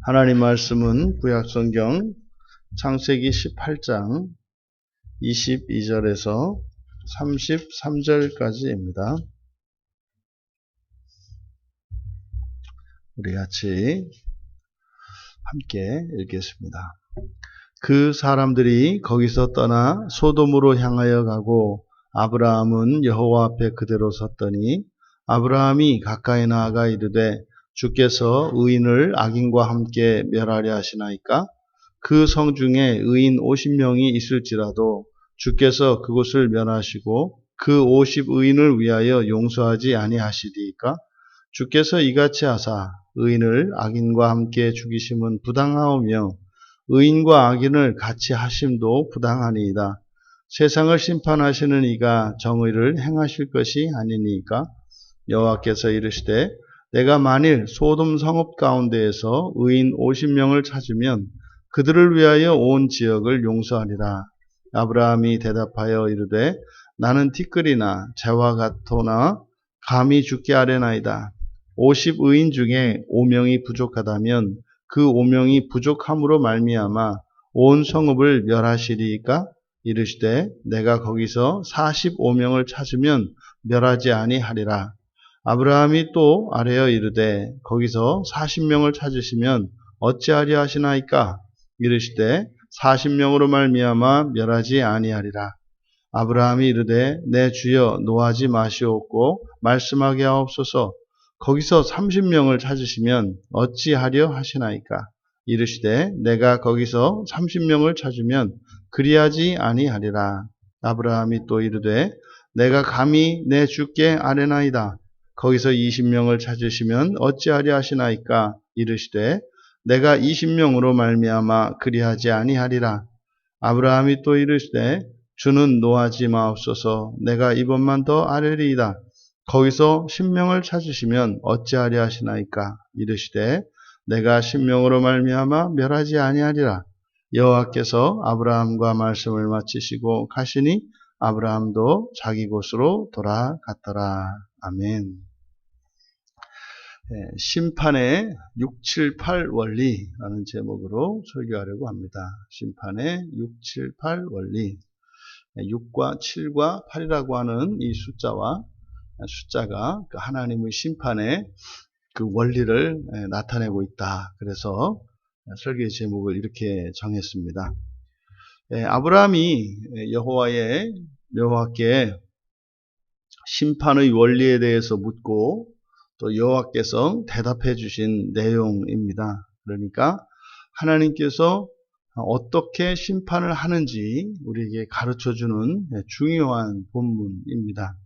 하나님 말씀은 구약성경 창세기 18장 22절에서 33절까지입니다. 우리 같이 함께 읽겠습니다. 그 사람들이 거기서 떠나 소돔으로 향하여 가고 아브라함은 여호와 앞에 그대로 섰더니 아브라함이 가까이 나아가 이르되 주께서 의인을 악인과 함께 멸하려 하시나이까? 그 성 중에 의인 50명이 있을지라도 주께서 그곳을 멸하시고 그 50의인을 위하여 용서하지 아니하시리이까? 주께서 이같이 하사 의인을 악인과 함께 죽이심은 부당하오며 의인과 악인을 같이 하심도 부당하니이다. 세상을 심판하시는 이가 정의를 행하실 것이 아니니까? 여호와께서 이르시되 내가 만일 소돔 성읍 가운데에서 의인 50명을 찾으면 그들을 위하여 온 지역을 용서하리라. 아브라함이 대답하여 이르되 나는 티끌이나 재와 같으나 감히 죽게 하려나이다. 50의인 중에 5명이 부족하다면 그 5명이 부족함으로 말미암아 온 성읍을 멸하시리이까? 이르시되 내가 거기서 45명을 찾으면 멸하지 아니하리라. 아브라함이 또 아뢰어 이르되 거기서 40명을 찾으시면 어찌하려 하시나이까? 이르시되 40명으로 말미암아 멸하지 아니하리라. 아브라함이 이르되 내 주여 노하지 마시옵고 말씀하게 하옵소서. 거기서 30명을 찾으시면 어찌하려 하시나이까? 이르시되 내가 거기서 30명을 찾으면 그리하지 아니하리라. 아브라함이 또 이르되 내가 감히 내 주께 아뢰나이다. 거기서 20명을 찾으시면 어찌하려 하시나이까? 이르시되 내가 20명으로 말미암아 그리하지 아니하리라. 아브라함이 또 이르시되 주는 노하지 마옵소서. 내가 이번만 더 아뢰리이다. 거기서 10명을 찾으시면 어찌하려 하시나이까? 이르시되 내가 10명으로 말미암아 멸하지 아니하리라. 여호와께서 아브라함과 말씀을 마치시고 가시니 아브라함도 자기 곳으로 돌아갔더라. 아멘. 심판의 6, 7, 8 원리라는 제목으로 설교하려고 합니다. 심판의 6, 7, 8 원리. 6과 7과 8이라고 하는 이 숫자가 하나님의 심판의 그 원리를 나타내고 있다. 그래서 설교의 제목을 이렇게 정했습니다. 아브라함이 여호와께 심판의 원리에 대해서 묻고 또 여호와께서 대답해 주신 내용입니다. 그러니까 하나님께서 어떻게 심판을 하는지 우리에게 가르쳐주는 중요한 본문입니다.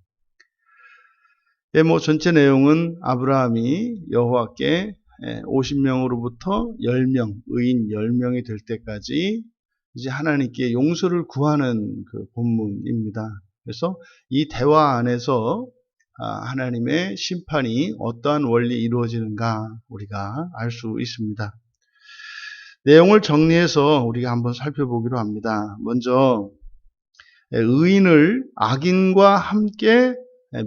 전체 내용은 아브라함이 여호와께 50명으로부터 10명, 의인 10명이 될 때까지 이제 하나님께 용서를 구하는 그 본문입니다. 그래서 이 대화 안에서 하나님의 심판이 어떠한 원리 이루어지는가 우리가 알 수 있습니다. 내용을 정리해서 우리가 한번 살펴보기로 합니다. 먼저 의인을 악인과 함께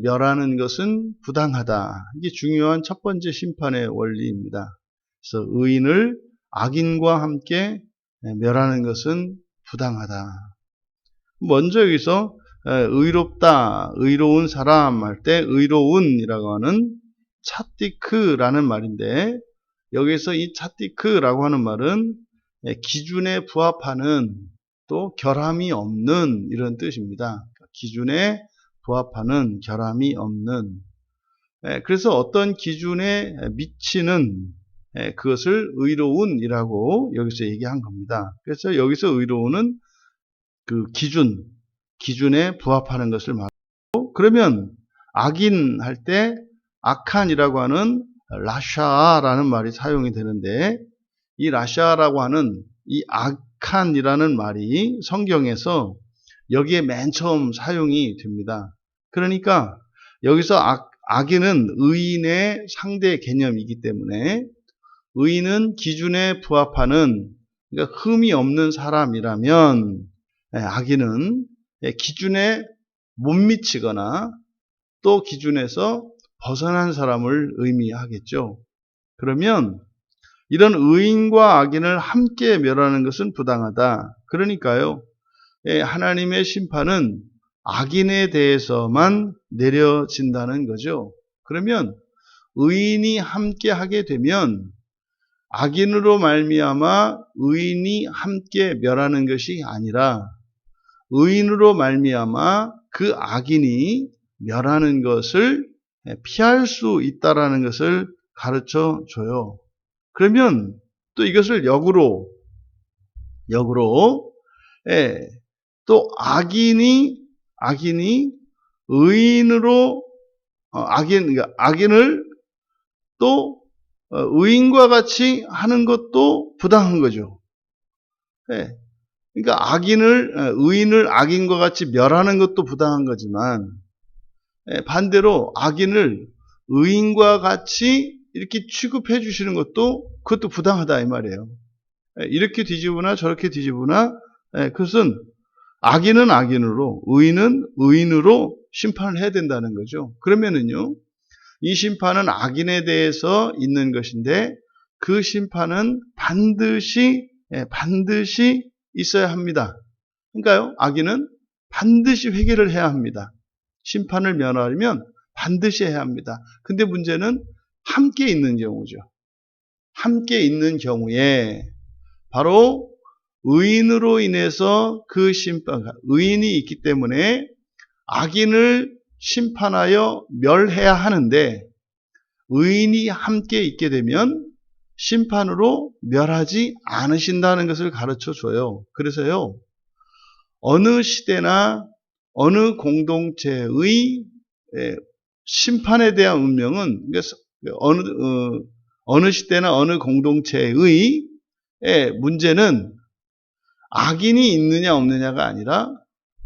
멸하는 것은 부당하다. 이게 중요한 첫 번째 심판의 원리입니다. 그래서 의인을 악인과 함께 멸하는 것은 부당하다. 먼저 여기서 의롭다, 의로운 사람 할 때 의로운이라고 하는 차띠크라는 말인데 여기서 이 차띠크라고 하는 말은 기준에 부합하는 또 결함이 없는 이런 뜻입니다. 기준에 부합하는 결함이 없는. 그래서 어떤 기준에 미치는 그것을 의로운이라고 여기서 얘기한 겁니다. 그래서 여기서 의로운은 그 기준에 부합하는 것을 말하고, 그러면 악인 할 때 악한이라고 하는 라샤라는 말이 사용이 되는데 이 라샤라고 하는 이 악한이라는 말이 성경에서 여기에 맨 처음 사용이 됩니다. 그러니까 여기서 악인은 의인의 상대 개념이기 때문에 의인은 기준에 부합하는, 그러니까 흠이 없는 사람이라면 악인은 기준에 못 미치거나 또 기준에서 벗어난 사람을 의미하겠죠. 그러면 이런 의인과 악인을 함께 멸하는 것은 부당하다. 그러니까요, 하나님의 심판은 악인에 대해서만 내려진다는 거죠. 그러면 의인이 함께 하게 되면 악인으로 말미암아 의인이 함께 멸하는 것이 아니라 의인으로 말미암아 그 악인이 멸하는 것을 피할 수 있다라는 것을 가르쳐 줘요. 그러면 또 이것을 역으로 또 악인이 의인으로 악인을 또 의인과 같이 하는 것도 부당한 거죠. 그러니까 의인을 악인과 같이 멸하는 것도 부당한 거지만 반대로 악인을 의인과 같이 이렇게 취급해 주시는 그것도 부당하다 이 말이에요. 이렇게 뒤집으나 저렇게 뒤집으나 그것은 악인은 악인으로 의인은 의인으로 심판을 해야 된다는 거죠. 그러면은요, 이 심판은 악인에 대해서 있는 것인데 그 심판은 반드시 있어야 합니다. 그러니까요, 악인은 반드시 회개를 해야 합니다. 심판을 면하려면 반드시 해야 합니다. 근데 문제는 함께 있는 경우죠. 함께 있는 경우에 바로 의인으로 인해서 의인이 있기 때문에 악인을 심판하여 멸해야 하는데 의인이 함께 있게 되면 심판으로 멸하지 않으신다는 것을 가르쳐 줘요. 그래서요, 어느 시대나 어느 공동체의 심판에 대한 운명은 어느 시대나 어느 공동체의 문제는 악인이 있느냐 없느냐가 아니라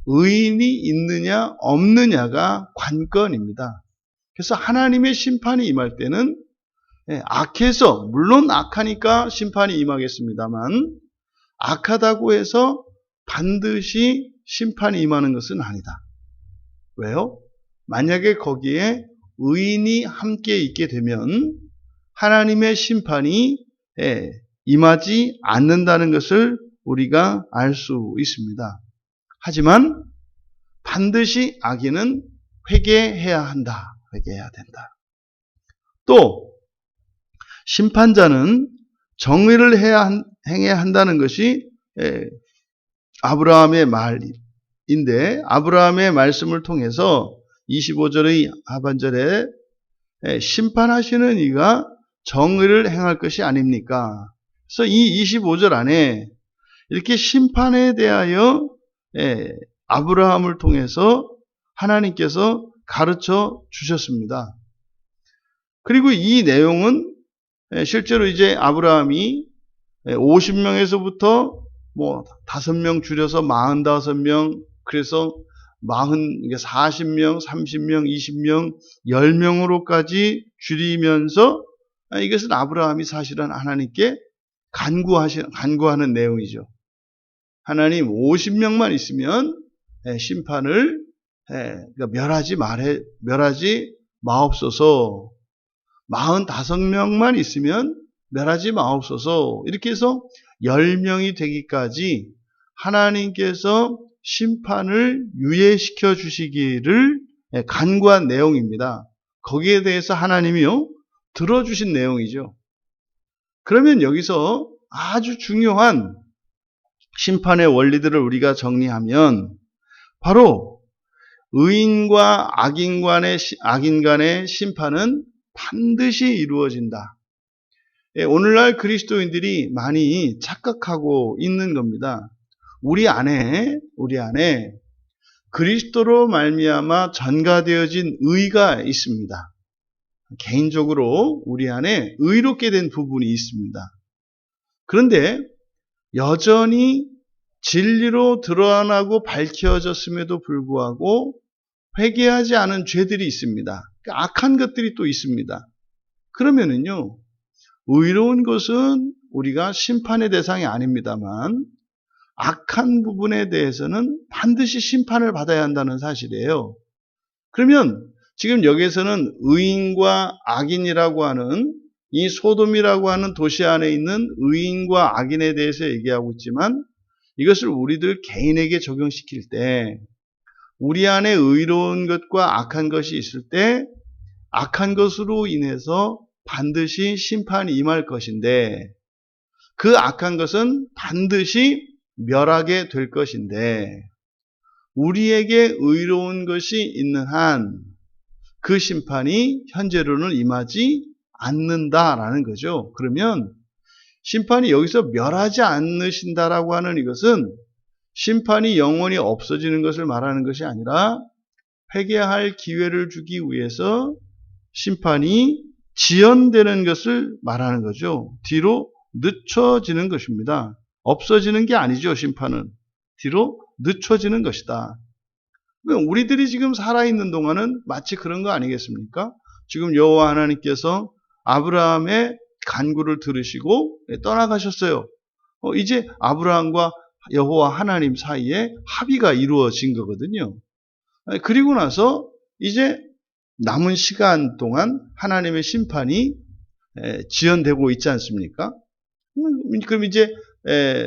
의인이 있느냐 없느냐가 관건입니다. 그래서 하나님의 심판이 임할 때는 악해서, 물론 악하니까 심판이 임하겠습니다만 악하다고 해서 반드시 심판이 임하는 것은 아니다. 왜요? 만약에 거기에 의인이 함께 있게 되면 하나님의 심판이 임하지 않는다는 것을 우리가 알 수 있습니다. 하지만 반드시 악인은 회개해야 한다. 회개해야 된다. 또 심판자는 정의를 행해야 한다는 것이 아브라함의 말인데, 아브라함의 말씀을 통해서 25절의 하반절에 심판하시는 이가 정의를 행할 것이 아닙니까? 그래서 이 25절 안에 이렇게 심판에 대하여 아브라함을 통해서 하나님께서 가르쳐 주셨습니다. 그리고 이 내용은 실제로 이제 아브라함이 50명에서부터 5명 줄여서 45명, 그래서 40명, 30명, 20명, 10명으로까지 줄이면서 이것은 아브라함이 사실은 하나님께 간구하는 내용이죠. 하나님 50명만 있으면 심판을 멸하지 마옵소서. 45명만 있으면 멸하지 마옵소서. 이렇게 해서 10명이 되기까지 하나님께서 심판을 유예시켜 주시기를 간구한 내용입니다. 거기에 대해서 하나님이요, 들어주신 내용이죠. 그러면 여기서 아주 중요한 심판의 원리들을 우리가 정리하면 바로 의인과 악인 간의 심판은 반드시 이루어진다. 오늘날 그리스도인들이 많이 착각하고 있는 겁니다. 우리 안에 그리스도로 말미암아 전가되어진 의가 있습니다. 개인적으로 우리 안에 의롭게 된 부분이 있습니다. 그런데 여전히 진리로 드러나고 밝혀졌음에도 불구하고 회개하지 않은 죄들이 있습니다. 악한 것들이 또 있습니다. 그러면은요, 의로운 것은 우리가 심판의 대상이 아닙니다만 악한 부분에 대해서는 반드시 심판을 받아야 한다는 사실이에요. 그러면 지금 여기에서는 의인과 악인이라고 하는 이 소돔이라고 하는 도시 안에 있는 의인과 악인에 대해서 얘기하고 있지만 이것을 우리들 개인에게 적용시킬 때 우리 안에 의로운 것과 악한 것이 있을 때 악한 것으로 인해서 반드시 심판이 임할 것인데 그 악한 것은 반드시 멸하게 될 것인데 우리에게 의로운 것이 있는 한 그 심판이 현재로는 임하지 않는다라는 거죠. 그러면 심판이 여기서 멸하지 않으신다라고 하는 이것은 심판이 영원히 없어지는 것을 말하는 것이 아니라 회개할 기회를 주기 위해서 심판이 지연되는 것을 말하는 거죠. 뒤로 늦춰지는 것입니다. 없어지는 게 아니죠. 심판은 뒤로 늦춰지는 것이다. 우리들이 지금 살아있는 동안은 마치 그런 거 아니겠습니까? 지금 여호와 하나님께서 아브라함의 간구를 들으시고 떠나가셨어요. 이제 아브라함과 여호와 하나님 사이에 합의가 이루어진 거거든요. 그리고 나서 이제 남은 시간 동안 하나님의 심판이 지연되고 있지 않습니까? 그럼 이제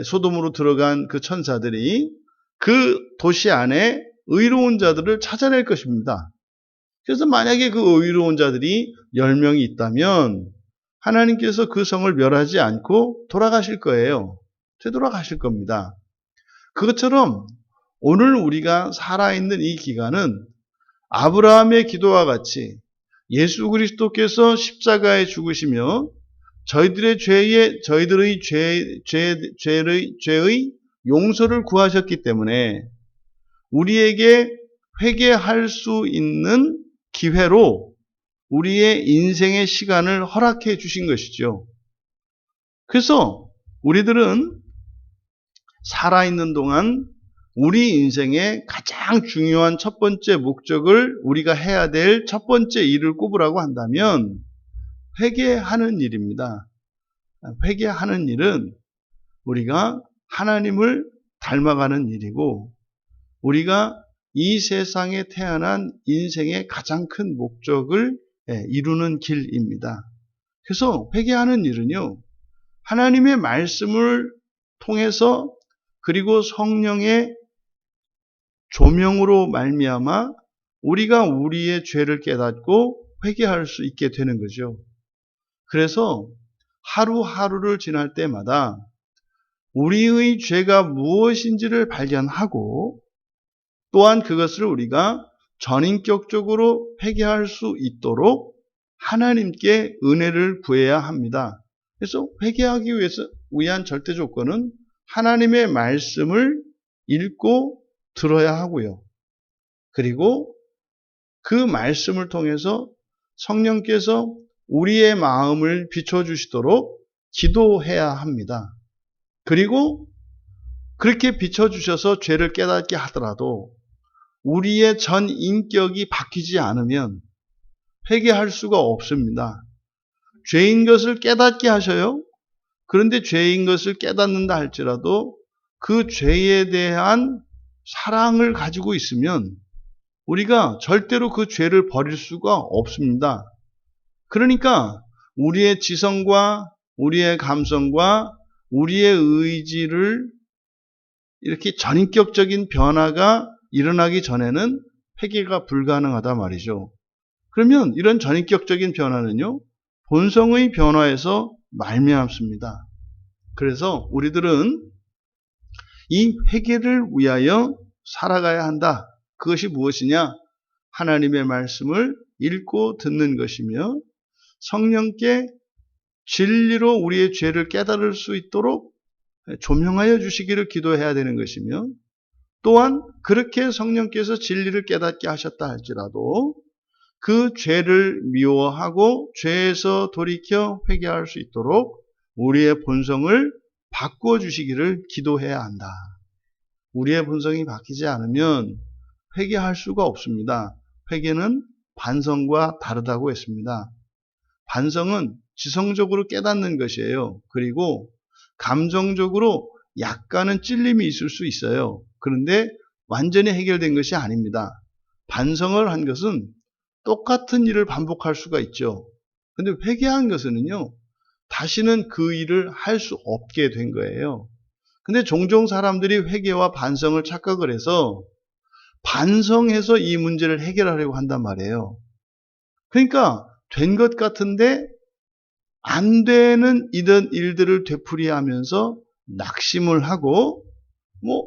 소돔으로 들어간 그 천사들이 그 도시 안에 의로운 자들을 찾아낼 것입니다. 그래서 만약에 그 의로운 자들이 10명이 있다면 하나님께서 그 성을 멸하지 않고 돌아가실 거예요. 되돌아가실 겁니다. 그것처럼 오늘 우리가 살아있는 이 기간은 아브라함의 기도와 같이 예수 그리스도께서 십자가에 죽으시며 저희들의 죄의 용서를 구하셨기 때문에 우리에게 회개할 수 있는 기회로 우리의 인생의 시간을 허락해 주신 것이죠. 그래서 우리들은 살아있는 동안 우리 인생의 가장 중요한 첫 번째 목적을 우리가 해야 될 첫 번째 일을 꼽으라고 한다면 회개하는 일입니다. 회개하는 일은 우리가 하나님을 닮아가는 일이고 우리가 이 세상에 태어난 인생의 가장 큰 목적을 이루는 길입니다. 그래서 회개하는 일은요, 하나님의 말씀을 통해서 그리고 성령의 조명으로 말미암아 우리가 우리의 죄를 깨닫고 회개할 수 있게 되는 거죠. 그래서 하루하루를 지날 때마다 우리의 죄가 무엇인지를 발견하고 또한 그것을 우리가 전인격적으로 회개할 수 있도록 하나님께 은혜를 구해야 합니다. 그래서 회개하기 위한 절대 조건은 하나님의 말씀을 읽고 들어야 하고요. 그리고 그 말씀을 통해서 성령께서 우리의 마음을 비춰주시도록 기도해야 합니다. 그리고 그렇게 비춰주셔서 죄를 깨닫게 하더라도 우리의 전 인격이 바뀌지 않으면 회개할 수가 없습니다. 죄인 것을 깨닫게 하셔요. 그런데 죄인 것을 깨닫는다 할지라도 그 죄에 대한 사랑을 가지고 있으면 우리가 절대로 그 죄를 버릴 수가 없습니다. 그러니까 우리의 지성과 우리의 감성과 우리의 의지를 이렇게 전인격적인 변화가 일어나기 전에는 회개가 불가능하다 말이죠. 그러면 이런 전인격적인 변화는요, 본성의 변화에서 말미암습니다. 그래서 우리들은 이 회개를 위하여 살아가야 한다. 그것이 무엇이냐? 하나님의 말씀을 읽고 듣는 것이며 성령께 진리로 우리의 죄를 깨달을 수 있도록 조명하여 주시기를 기도해야 되는 것이며 또한 그렇게 성령께서 진리를 깨닫게 하셨다 할지라도 그 죄를 미워하고 죄에서 돌이켜 회개할 수 있도록 우리의 본성을 바꾸어 주시기를 기도해야 한다. 우리의 본성이 바뀌지 않으면 회개할 수가 없습니다. 회개는 반성과 다르다고 했습니다. 반성은 지성적으로 깨닫는 것이에요. 그리고 감정적으로 약간은 찔림이 있을 수 있어요. 그런데 완전히 해결된 것이 아닙니다. 반성을 한 것은 똑같은 일을 반복할 수가 있죠. 근데 회개한 것은요, 다시는 그 일을 할 수 없게 된 거예요. 근데 종종 사람들이 회개와 반성을 착각을 해서 반성해서 이 문제를 해결하려고 한단 말이에요. 그러니까 된 것 같은데 안 되는 이런 일들을 되풀이하면서 낙심을 하고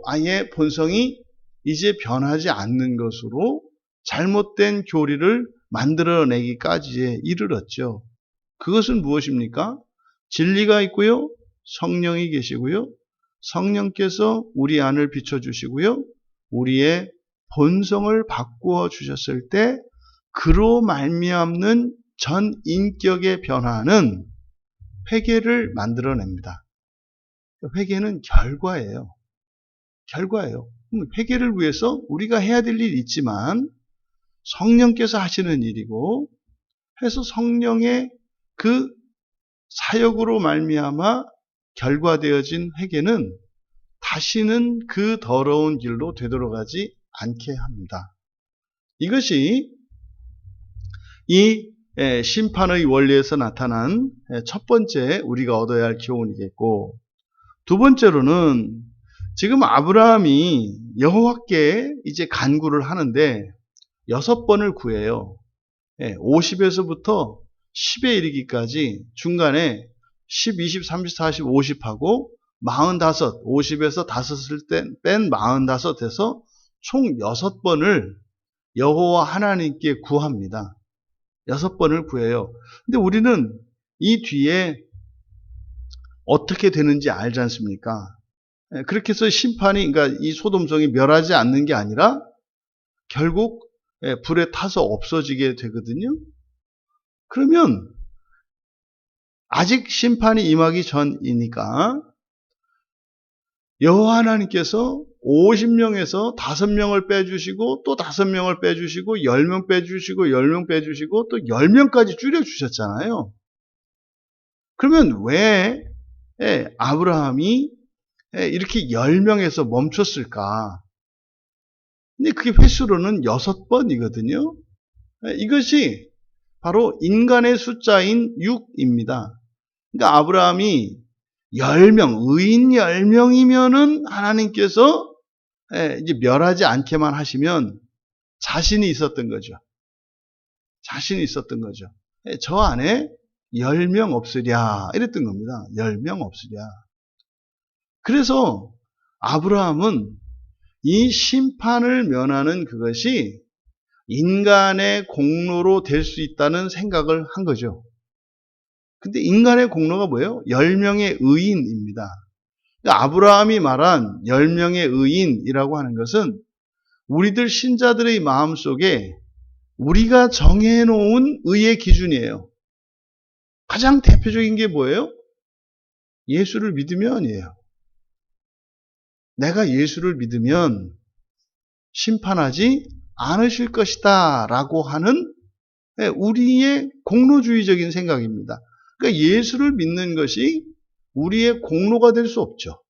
아예 본성이 이제 변하지 않는 것으로 잘못된 교리를 만들어내기까지에 이르렀죠. 그것은 무엇입니까? 진리가 있고요. 성령이 계시고요. 성령께서 우리 안을 비춰주시고요. 우리의 본성을 바꾸어 주셨을 때 그로 말미암는 전 인격의 변화는 회개를 만들어냅니다. 회개는 결과예요. 결과예요. 회개를 위해서 우리가 해야 될 일이 있지만 성령께서 하시는 일이고 해서 성령의 그 사역으로 말미암아 결과되어진 회개는 다시는 그 더러운 길로 되돌아가지 않게 합니다. 이것이 이 심판의 원리에서 나타난 첫 번째 우리가 얻어야 할 교훈이겠고, 두 번째로는 지금 아브라함이 여호와께 이제 간구를 하는데 6번을 구해요. 50에서부터 10에 이르기까지 중간에 10, 20, 30, 40, 50하고 45, 50에서 5을 뺀 45에서 총 6번을 여호와 하나님께 구합니다. 6번을 구해요. 근데 우리는 이 뒤에 어떻게 되는지 알지 않습니까? 그렇게 해서 심판이, 그러니까 이 소돔성이 멸하지 않는 게 아니라 결국 불에 타서 없어지게 되거든요. 그러면 아직 심판이 임하기 전이니까 여호와 하나님께서 50명에서 5명을 빼주시고 또 5명을 빼주시고 10명 빼주시고 10명 빼주시고 또 10명까지 줄여주셨잖아요. 그러면 왜 아브라함이 이렇게 10명에서 멈췄을까? 근데 그게 횟수로는 6번이거든요. 이것이 바로 인간의 숫자인 6입니다. 그러니까 아브라함이 10명, 의인 10명이면은 하나님께서 이제 멸하지 않게만 하시면 자신이 있었던 거죠. 자신이 있었던 거죠. 저 안에 10명 없으랴 이랬던 겁니다. 10명 없으랴. 그래서 아브라함은 이 심판을 면하는 그것이 인간의 공로로 될 수 있다는 생각을 한 거죠. 근데 인간의 공로가 뭐예요? 10명의 의인입니다. 그러니까 아브라함이 말한 10명의 의인이라고 하는 것은 우리들 신자들의 마음속에 우리가 정해놓은 의의 기준이에요. 가장 대표적인 게 뭐예요? 예수를 믿으면이에요. 내가 예수를 믿으면 심판하지 않으실 것이다 라고 하는 우리의 공로주의적인 생각입니다. 그러니까 예수를 믿는 것이 우리의 공로가 될 수 없죠.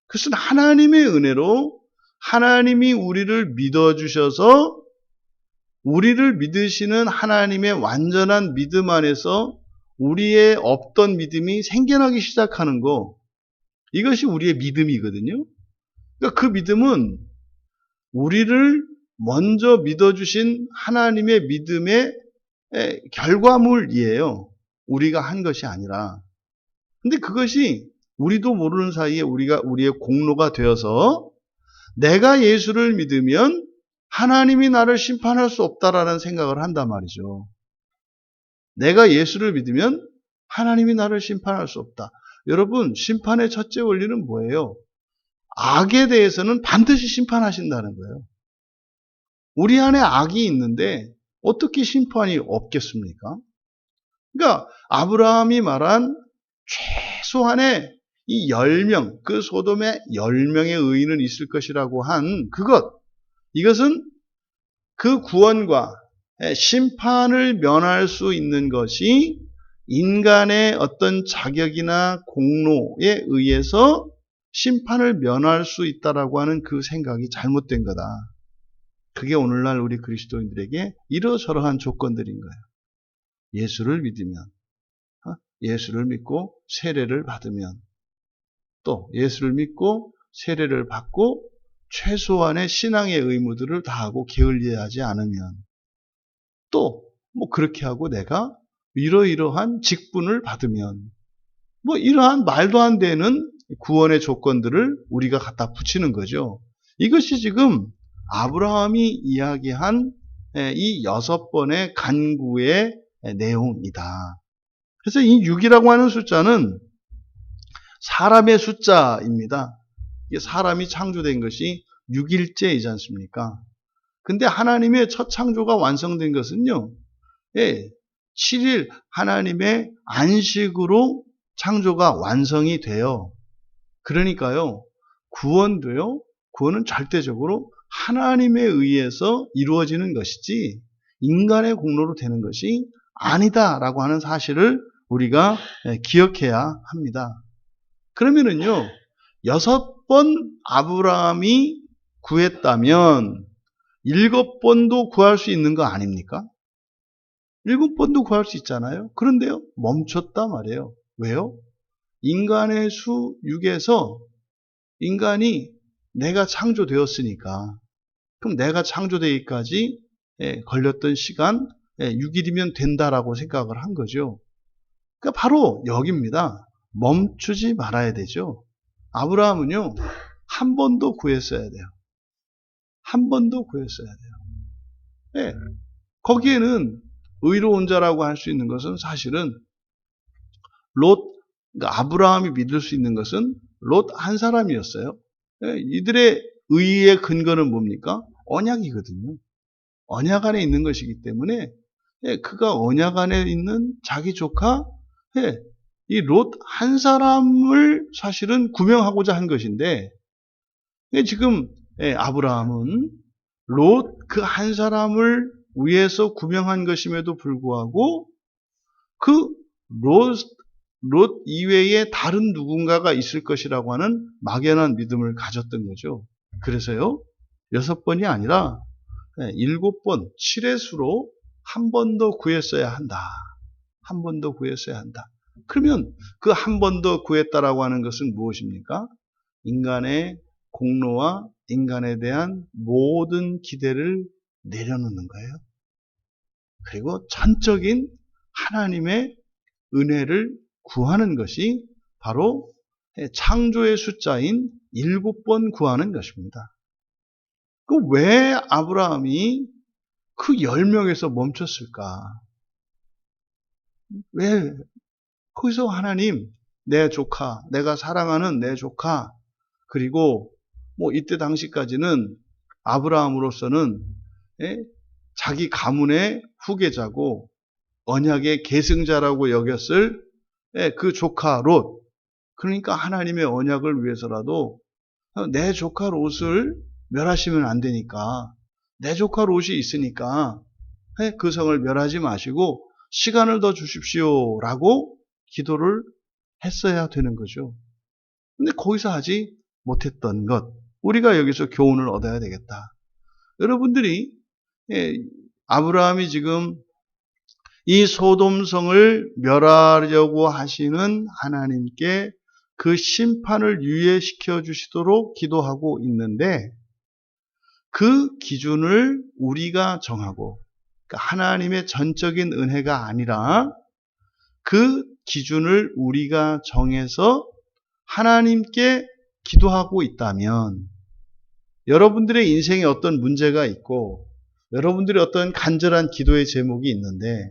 그것은 하나님의 은혜로 하나님이 우리를 믿어주셔서 우리를 믿으시는 하나님의 완전한 믿음 안에서 우리의 없던 믿음이 생겨나기 시작하는 거, 이것이 우리의 믿음이거든요. 그러니까 그 믿음은 우리를 먼저 믿어주신 하나님의 믿음의 결과물이에요. 우리가 한 것이 아니라. 근데 그것이 우리도 모르는 사이에 우리의 공로가 되어서 내가 예수를 믿으면 하나님이 나를 심판할 수 없다라는 생각을 한단 말이죠. 내가 예수를 믿으면 하나님이 나를 심판할 수 없다. 여러분, 심판의 첫째 원리는 뭐예요? 악에 대해서는 반드시 심판하신다는 거예요. 우리 안에 악이 있는데 어떻게 심판이 없겠습니까? 그러니까 아브라함이 말한 최소한의 이 10명, 그 소돔에 10명의 의인은 있을 것이라고 한 이것은 그 구원과 심판을 면할 수 있는 것이 인간의 어떤 자격이나 공로에 의해서 심판을 면할 수 있다라고 하는 그 생각이 잘못된 거다. 그게 오늘날 우리 그리스도인들에게 이러저러한 조건들인 거예요. 예수를 믿으면, 예수를 믿고 세례를 받으면, 또 예수를 믿고 세례를 받고 최소한의 신앙의 의무들을 다하고 게을리하지 않으면, 또 그렇게 하고 내가 이러이러한 직분을 받으면, 이러한 말도 안 되는 구원의 조건들을 우리가 갖다 붙이는 거죠. 이것이 지금 아브라함이 이야기한 이 6번의 간구의 내용이다. 그래서 이 6이라고 하는 숫자는 사람의 숫자입니다. 사람이 창조된 것이 6일째이지 않습니까? 근데 하나님의 첫 창조가 완성된 것은요, 7일 하나님의 안식으로 창조가 완성이 돼요. 그러니까요, 구원은 절대적으로 하나님에 의해서 이루어지는 것이지 인간의 공로로 되는 것이 아니다라고 하는 사실을 우리가 기억해야 합니다. 그러면은요, 6번 아브라함이 구했다면 7번도 구할 수 있는 거 아닙니까? 7번도 구할 수 있잖아요. 그런데요, 멈췄단 말이에요. 왜요? 인간의 수 6에서 인간이 내가 창조되었으니까, 그럼 내가 창조되기까지 걸렸던 시간 6일이면 된다라고 생각을 한 거죠. 그러니까 바로 여기입니다. 멈추지 말아야 되죠. 아브라함은요, 한 번도 구했어야 돼요. 한 번도 구했어야 돼요. 거기에는 의로운 자라고 할 수 있는 것은 사실은 그러니까 아브라함이 믿을 수 있는 것은 롯 한 사람이었어요. 이들의 의의 근거는 뭡니까? 언약이거든요. 언약 안에 있는 것이기 때문에 그가 언약 안에 있는 자기 조카 이 롯 한 사람을 사실은 구명하고자 한 것인데, 지금 아브라함은 롯 그 한 사람을 위해서 구명한 것임에도 불구하고 그 롯 이외에 다른 누군가가 있을 것이라고 하는 막연한 믿음을 가졌던 거죠. 그래서요, 6번이 아니라 7번, 7의 수로 한 번 더 구했어야 한다. 한 번 더 구했어야 한다. 그러면 그 한 번 더 구했다라고 하는 것은 무엇입니까? 인간의 공로와 인간에 대한 모든 기대를 내려놓는 거예요. 그리고 전적인 하나님의 은혜를 구하는 것이 바로 창조의 숫자인 7번 구하는 것입니다. 왜 아브라함이 그 10명에서 멈췄을까? 왜 거기서 하나님, 내 조카, 내가 사랑하는 내 조카, 그리고 이때 당시까지는 아브라함으로서는 자기 가문의 후계자고 언약의 계승자라고 여겼을 그 조카 롯, 그러니까 하나님의 언약을 위해서라도 내 조카 롯을 멸하시면 안 되니까, 내 조카 롯이 있으니까 그 성을 멸하지 마시고 시간을 더 주십시오라고 기도를 했어야 되는 거죠. 근데 거기서 하지 못했던 것, 우리가 여기서 교훈을 얻어야 되겠다. 여러분들이 아브라함이 지금 이 소돔성을 멸하려고 하시는 하나님께 그 심판을 유예시켜 주시도록 기도하고 있는데, 그 기준을 우리가 정하고, 그러니까 하나님의 전적인 은혜가 아니라 그 기준을 우리가 정해서 하나님께 기도하고 있다면, 여러분들의 인생에 어떤 문제가 있고 여러분들이 어떤 간절한 기도의 제목이 있는데,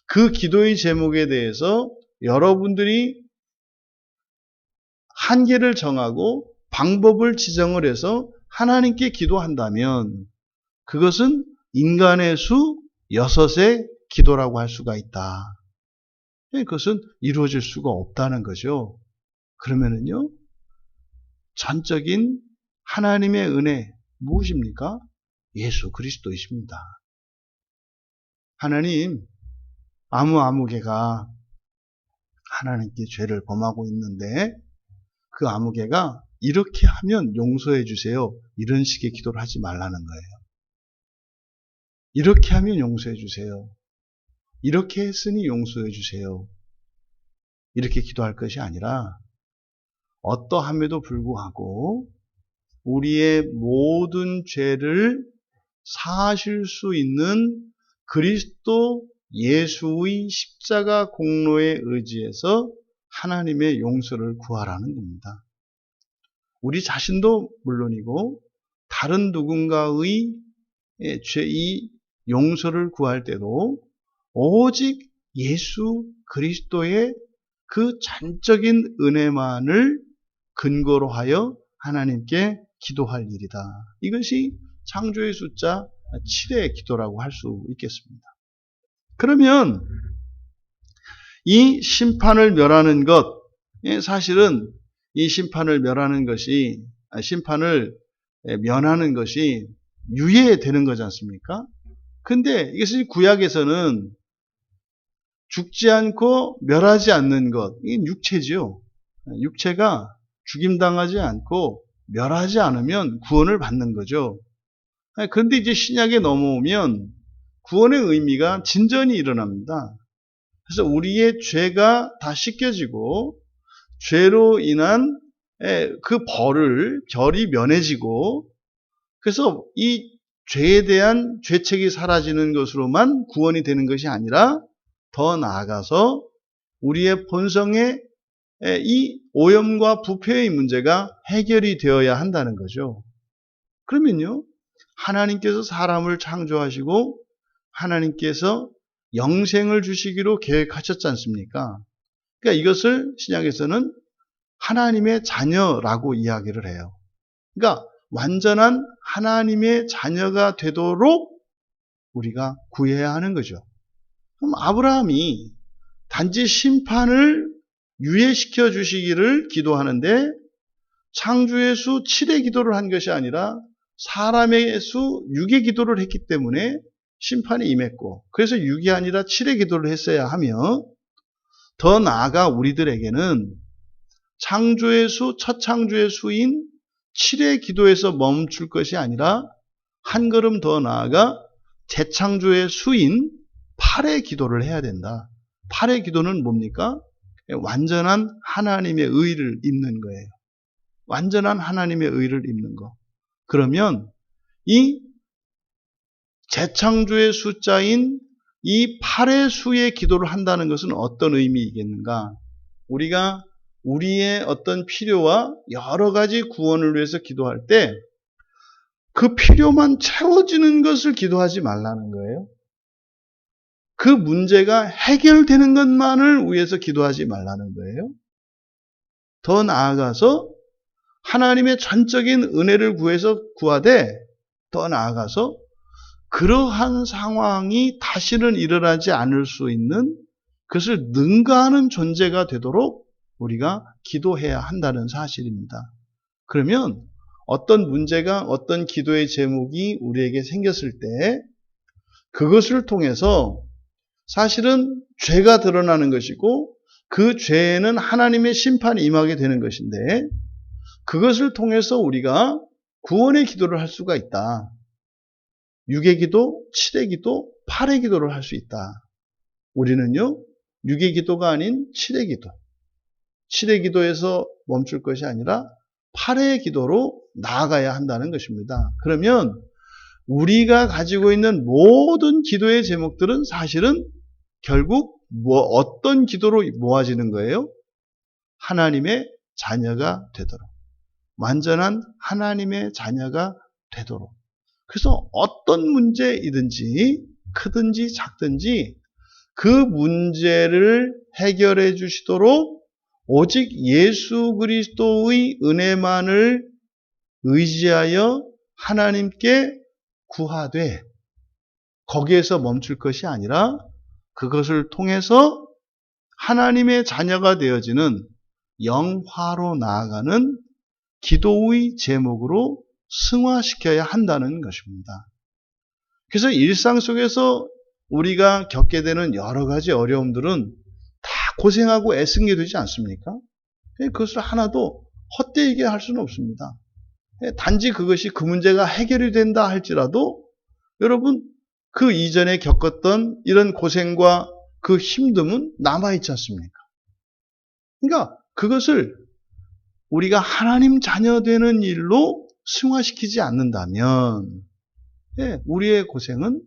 그 기도의 제목에 대해서 여러분들이 한계를 정하고 방법을 지정을 해서 하나님께 기도한다면 그것은 인간의 수 6의 기도라고 할 수가 있다. 그것은 이루어질 수가 없다는 거죠. 그러면은요, 전적인 하나님의 은혜 무엇입니까? 예수 그리스도이십니다. 하나님, 아무개가 하나님께 죄를 범하고 있는데 그 아무개가 이렇게 하면 용서해 주세요, 이런 식의 기도를 하지 말라는 거예요. 이렇게 하면 용서해 주세요. 이렇게 했으니 용서해 주세요. 이렇게 기도할 것이 아니라 어떠함에도 불구하고 우리의 모든 죄를 사하실 수 있는 그리스도 예수의 십자가 공로에 의지해서 하나님의 용서를 구하라는 겁니다. 우리 자신도 물론이고 다른 누군가의 죄의 용서를 구할 때도 오직 예수 그리스도의 그 전적인 은혜만을 근거로 하여 하나님께 기도할 일이다. 이것이 창조의 숫자 7의 기도라고 할 수 있겠습니다. 그러면 이 심판을 멸하는 것, 사실은 이 심판을 멸하는 것이, 심판을 면하는 것이 유예되는 거지 않습니까? 근데 이것이 구약에서는 죽지 않고 멸하지 않는 것, 이게 육체지요. 육체가 죽임당하지 않고 멸하지 않으면 구원을 받는 거죠. 그런데 이제 신약에 넘어오면 구원의 의미가 진전이 일어납니다. 그래서 우리의 죄가 다 씻겨지고 죄로 인한 그 결이 면해지고 그래서 이 죄에 대한 죄책이 사라지는 것으로만 구원이 되는 것이 아니라 더 나아가서 우리의 본성의 이 오염과 부패의 문제가 해결이 되어야 한다는 거죠. 그러면요, 하나님께서 사람을 창조하시고 하나님께서 영생을 주시기로 계획하셨지 않습니까? 그러니까 이것을 신약에서는 하나님의 자녀라고 이야기를 해요. 그러니까 완전한 하나님의 자녀가 되도록 우리가 구해야 하는 거죠. 그럼 아브라함이 단지 심판을 유예시켜 주시기를 기도하는데 창조의 수 7의 기도를 한 것이 아니라 사람의 수 6의 기도를 했기 때문에 심판이 임했고, 그래서 6이 아니라 7의 기도를 했어야 하며, 더 나아가 우리들에게는 창조의 수, 첫 창조의 수인 7의 기도에서 멈출 것이 아니라 한 걸음 더 나아가 재창조의 수인 8의 기도를 해야 된다. 8의 기도는 뭡니까? 완전한 하나님의 의를 입는 거예요. 완전한 하나님의 의를 입는 거. 그러면 이 재창조의 숫자인 이 8의 수의 기도를 한다는 것은 어떤 의미이겠는가? 우리가 우리의 어떤 필요와 여러 가지 구원을 위해서 기도할 때 그 필요만 채워지는 것을 기도하지 말라는 거예요. 그 문제가 해결되는 것만을 위해서 기도하지 말라는 거예요. 더 나아가서 하나님의 전적인 은혜를 구하되 더 나아가서 그러한 상황이 다시는 일어나지 않을 수 있는 그것을 능가하는 존재가 되도록 우리가 기도해야 한다는 사실입니다. 그러면 어떤 문제가 어떤 기도의 제목이 우리에게 생겼을 때 그것을 통해서 사실은 죄가 드러나는 것이고 그 죄에는 하나님의 심판이 임하게 되는 것인데 그것을 통해서 우리가 구원의 기도를 할 수가 있다. 6의 기도, 7의 기도, 8의 기도를 할 수 있다. 우리는요, 6의 기도가 아닌 7의 기도, 7의 기도에서 멈출 것이 아니라 8의 기도로 나아가야 한다는 것입니다. 그러면 우리가 가지고 있는 모든 기도의 제목들은 사실은 결국 어떤 기도로 모아지는 거예요? 하나님의 자녀가 되도록. 완전한 하나님의 자녀가 되도록. 그래서 어떤 문제이든지 크든지 작든지 그 문제를 해결해 주시도록 오직 예수 그리스도의 은혜만을 의지하여 하나님께 구하되 거기에서 멈출 것이 아니라 그것을 통해서 하나님의 자녀가 되어지는 영화로 나아가는 기도의 제목으로 승화시켜야 한다는 것입니다. 그래서 일상 속에서 우리가 겪게 되는 여러 가지 어려움들은 다 고생하고 애쓰게 되지 않습니까? 그것을 하나도 헛되게 할 수는 없습니다. 단지 그것이 그 문제가 해결이 된다 할지라도 여러분 그 이전에 겪었던 이런 고생과 그 힘듦은 남아있지 않습니까? 그러니까 그것을 우리가 하나님 자녀 되는 일로 승화시키지 않는다면 우리의 고생은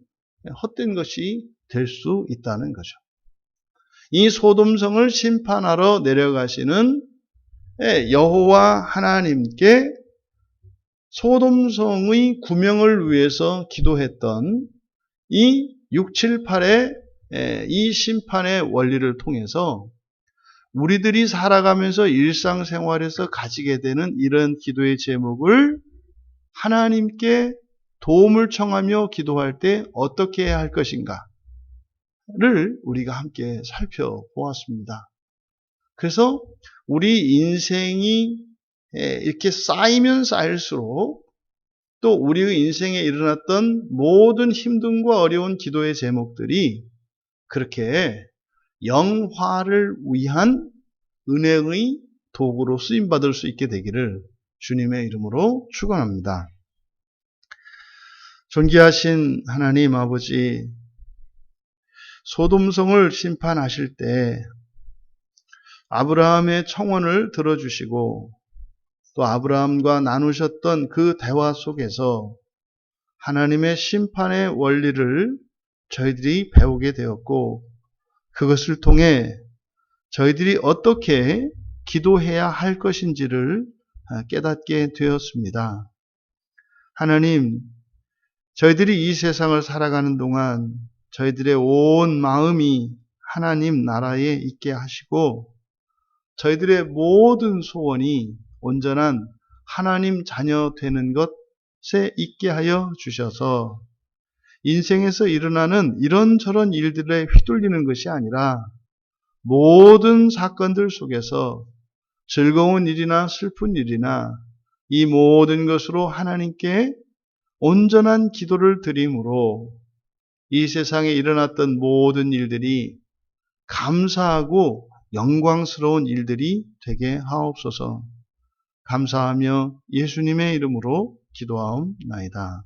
헛된 것이 될 수 있다는 거죠. 이 소돔성을 심판하러 내려가시는 여호와 하나님께 소돔성의 구명을 위해서 기도했던 이 6, 7, 8의 이 심판의 원리를 통해서 우리들이 살아가면서 일상생활에서 가지게 되는 이런 기도의 제목을 하나님께 도움을 청하며 기도할 때 어떻게 해야 할 것인가를 우리가 함께 살펴보았습니다. 그래서 우리 인생이 이렇게 쌓이면 쌓일수록 또 우리의 인생에 일어났던 모든 힘듦과 어려운 기도의 제목들이 그렇게 영화를 위한 은혜의 도구로 쓰임받을 수 있게 되기를 주님의 이름으로 축원합니다. 존귀하신 하나님 아버지, 소돔성을 심판하실 때 아브라함의 청원을 들어주시고 또 아브라함과 나누셨던 그 대화 속에서 하나님의 심판의 원리를 저희들이 배우게 되었고 그것을 통해 저희들이 어떻게 기도해야 할 것인지를 깨닫게 되었습니다. 하나님, 저희들이 이 세상을 살아가는 동안 저희들의 온 마음이 하나님 나라에 있게 하시고 저희들의 모든 소원이 온전한 하나님 자녀 되는 것에 있게 하여 주셔서 인생에서 일어나는 이런저런 일들에 휘둘리는 것이 아니라 모든 사건들 속에서 즐거운 일이나 슬픈 일이나 이 모든 것으로 하나님께 온전한 기도를 드림으로 이 세상에 일어났던 모든 일들이 감사하고 영광스러운 일들이 되게 하옵소서. 감사하며 예수님의 이름으로 기도하옵나이다.